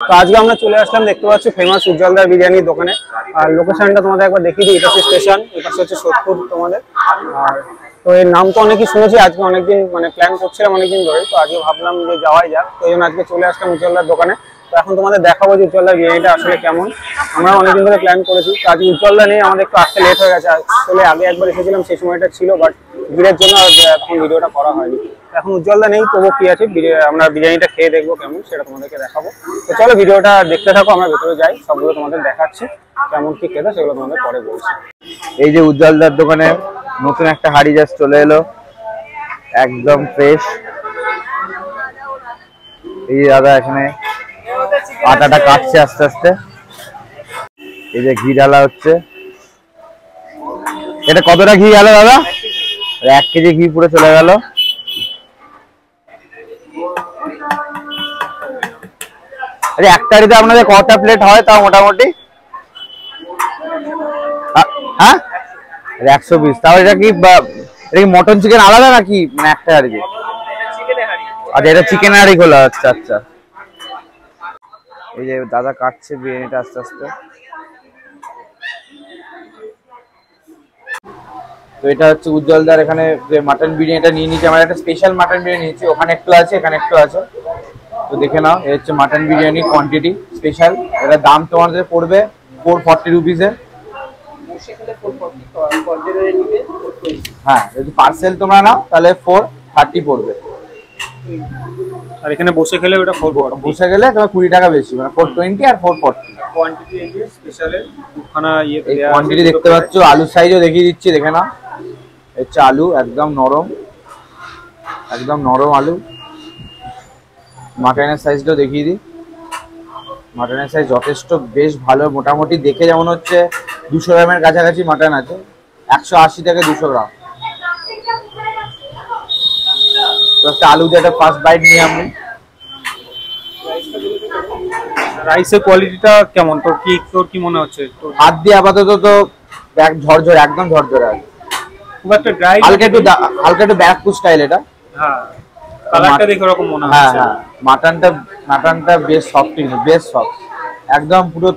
তো আজকে আমরা চলে আসলাম, দেখতে পাচ্ছি ফেমাস উজ্জ্বলদার বিরিয়ানির দোকানে। আর লোকেশনটা তোমাদের একবার দেখিয়ে দিই। এটা হচ্ছে স্টেশন, এটা হচ্ছে সোদপুর তোমাদের। আর তো এর নাম তো অনেকেই শুনেছি, আজকে অনেকদিন প্ল্যান করছিলাম অনেকদিন ধরে, তো আজকে ভাবলাম যে যাওয়াই যাক। তো এই জন্য আজকে চলে আসলাম উজ্জ্বলদার দোকানে। তো এখন তোমাদের দেখাবো যে উজ্জ্বলদার বিরিয়ানিটা আসলে কেমন। আমরা অনেকদিন ধরে প্ল্যান করেছি, তো আজকে উজ্জ্বলদা নেই, আমাদের একটু আসতে লেট হয়ে গেছে। আসলে আগে একবার এসেছিলাম, সেই সময়টা ছিল, বাট ভিড়ের জন্য এখন ভিডিওটা করা হয়নি। এখন উজ্জ্বলদা নেই, তবু কি আছে, আমরা বিরিয়ানিটা খেয়ে দেখবো কেমন, সেটা তোমাদেরকে দেখাবো। তো চলো ভিডিওটা দেখতে থাকো, আমরা ভেতরে যাই, সবগুলো তোমাদের দেখাচ্ছি কেমন কি খেতে, সেগুলো তোমাদের পরে বলছি। এই যে উজ্জ্বলদার দোকানে নতুন একটা হাঁড়ি জাস্ট চলে এলো, একদম ফ্রেশ। এই দাদা এখানে আটাটা কাটছে আস্তে আস্তে। এই যে ঘি ঢালা হচ্ছে। এটা কতটা ঘি গেল দাদা? 1 কেজি ঘি পুরো চলে গেল। আরে একটা হাঁড়িতে আপনাদের কটা প্লেট হয় তাও মোটামুটি? হ্যাঁ 120। তাহলে এটা কি মটন চিকেন আলাদা নাকি একটা হাঁড়ি? আচ্ছা, এটা চিকেন হাঁড়ি খোলা। আচ্ছা আচ্ছা। এই যে দাদা কাটছে বিরিয়ানিটা আস্তে আস্তে। তো এটা হচ্ছে উজ্জ্বলদার এখানে যে মাটন বিরিয়ানিটা নিয়ে নিয়েছি। আমার একটা স্পেশাল মাটন বিরিয়ানি নিয়েছি, ওখানে একটু আছে এখানে একটু আছে। তো দেখে নাও, এই হচ্ছে মাটন বিরিয়ানি কোয়ান্টিটি স্পেশাল। এটার দাম তোমাদের পড়বে 440 রুপিসের। হ্যাঁ, যদি পার্সেল তোমরা নাও তাহলে 430 পড়বে। আর এখানে বসে খেলে ওটা 440, বসে গেলে তোমার 20 টাকা বেশি, 420 আর 440 কোয়ান্টিটি। এই যে স্পেশালে দুখানা এই কোয়ান্টিটি দেখতে পাচ্ছ। আলুর সাইজও দেখিয়ে দিচ্ছি, দেখে নাও। হচ্ছে আলু একদম নরম, একদম নরম আলু। মাটনের সাইজটাও দেখিয়ে দিই। মাটনের সাইজ যথেষ্ট বেশ ভালো, মোটামুটি দেখে যেমন হচ্ছে 200 গ্রামের কাছাকাছি মাটন আছে। 180 থেকে 200 গ্রাম। তো একটা আলু দিয়ে একটা ফার্স্ট বাইট নিয়ে আমি। রাইসের কোয়ালিটিটা কেমন তোর কি মনে হচ্ছে? হাত দিয়ে আপাতত তো ঝরঝরে, একদম ঝরঝরে আছে। খুব একটা ড্রাই, হালকা একটু ব্যারাকপুর স্টাইল এটা। হ্যাঁ, কালারটা দেখে এরকম মনে হচ্ছে। হ্যাঁ হ্যাঁ, মাটনটা বেশ সফট, বেশ সফট, একদম পুরো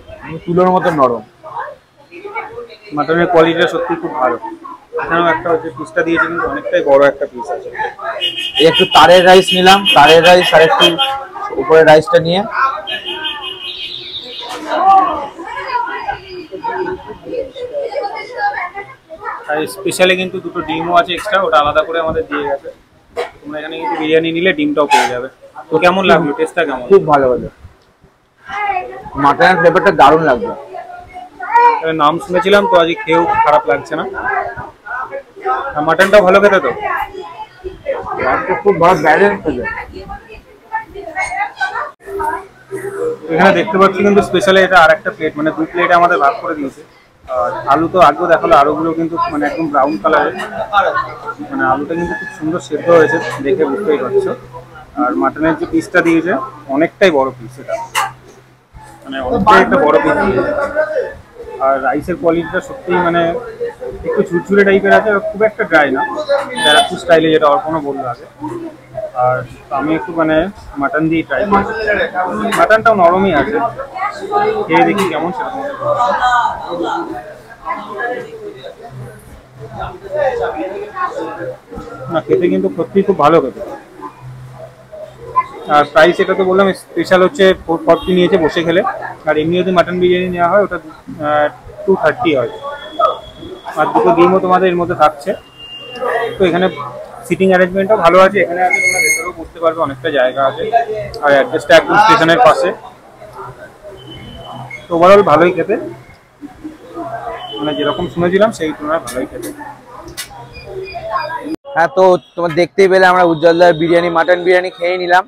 তুলোর মতো নরম। মাটনের কোয়ালিটিটা সত্যি খুব ভালো। এখানেও একটা হচ্ছে পিসটা দিয়েছে, কিন্তু অনেকটাই বড় একটা পিস আছে। একটু তারের রাইস নিলাম, তারের রাইস আর একটু উপরে রাইসটা নিয়ে। আর স্পেশালি কিন্তু দুটো ডিমও আছে এক্সট্রা, ওটা আলাদা করে আমাদের দিয়ে গেছে। তোমরা এখানে কিন্তু বিরিয়ানি নিলে ডিমটাও পেয়ে যাবে। তো কেমন লাগলো, টেস্টটা কেমন? খুব ভালো হলো, মাটনের ফ্লেভারটা দারুণ লাগবে। নাম শুনেছিলাম তো, আজকে খেয়েও খারাপ লাগছে না। আর মাটনটাও ভালো খেতে। তো খুব ভালো ব্যালেন্স আছে। এখানে দেখতে পাচ্ছি কিন্তু স্পেশালি এটা আর একটা প্লেট, 2 প্লেটে আমাদের ভাগ করে দিয়েছে। আর আলু তো আগেও দেখালো, আলুগুলো কিন্তু একদম ব্রাউন কালারের। আলুটা কিন্তু খুব সুন্দর সেদ্ধ হয়েছে, দেখে বুঝতেই পারছো। আর মাটনের যে পিসটা দিয়েছে অনেকটাই বড় পিস, এটা অনেকটাই একটা বড় পিস দিয়েছে। আর রাইসের কোয়ালিটিটা সত্যিই একটু ঝুরঝুরে টাইপের আছে, খুব একটা ড্রাই না, ব্যারাকপুর স্টাইলে, যেটা অর্পণও বললো আগে। আর আমি একটু মাটন দিয়ে ট্রাই করছি। মাটনটাও নরমই আছে, খেয়ে দেখি কেমন সেটা। না, খেতে কিন্তু সত্যিই খুব ভালো খেতে। আর প্রাইস এটা তো বললাম, স্পেশাল হচ্ছে 440 নিয়েছে বসে খেলে। আর এমনি যদি মাটন বিরিয়ানি নেওয়া হয় ওটা 230 হয়। আর দুটো ডিমও তোমাদের এর মধ্যে থাকছে। তো এখানে সিটিং অ্যারেঞ্জমেন্টও ভালো আছে, এখানে আছে তোমরা ভেতরেও বসতে পারবে, অনেকটা জায়গা আছে। আর অ্যাড্রেসটা একদম স্টেশনের পাশে। তো ওভারঅল ভালোই খেতে, যেরকম শুনেছিলাম সেই তুলনায় ভালোই খেতে। হ্যাঁ, তো তোমার দেখতেই পেলে আমরা উজ্জ্বলদার বিরিয়ানি, মাটন বিরিয়ানি খেয়ে নিলাম।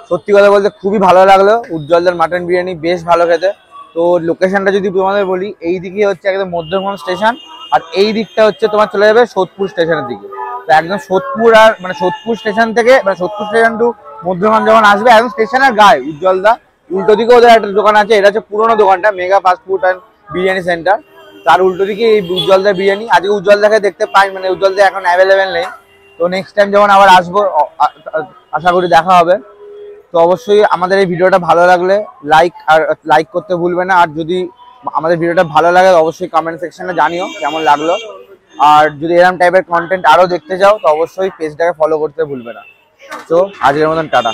সত্যি কথা বলতে খুবই ভালো লাগলো। উজ্জ্বলদার মাটন বিরিয়ানি বেশ ভালো খেতে। তো লোকেশনটা যদি তোমাদের বলি, এই দিকে হচ্ছে একদম মধ্যমগ্রাম স্টেশন, আর এই দিকটা হচ্ছে তোমার চলে যাবে সোদপুর স্টেশনের দিকে। তো একদম সোদপুর, আর সোদপুর স্টেশন থেকে সোদপুর স্টেশন টু মধ্যমগ্রাম যখন আসবে, একদম স্টেশনের গায়ে উজ্জ্বলদা। উল্টো দিকে ওদের একটা দোকান আছে, এটা হচ্ছে পুরোনো দোকানটা, mega fast food and biryani centre. তার উল্টো দিকে এই উজ্জ্বলদার বিরিয়ানি। আজকে উজ্জ্বলদাকে দেখতে পাই, উজ্জ্বলদা এখন অ্যাভেলেবেল নেই। তো নেক্সট টাইম যখন আবার আসবো, আশা করি দেখা হবে। তো অবশ্যই আমাদের এই ভিডিওটা ভালো লাগলে লাইক করতে ভুলবে না। আর যদি আমাদের ভিডিওটা ভালো লাগে অবশ্যই কমেন্ট সেকশনে জানিও কেমন লাগলো। আর যদি এরকম টাইপের কন্টেন্ট আরো দেখতে চাও তো অবশ্যই পেজটাকে ফলো করতে ভুলবে না। তো আজকের মতন টাটা।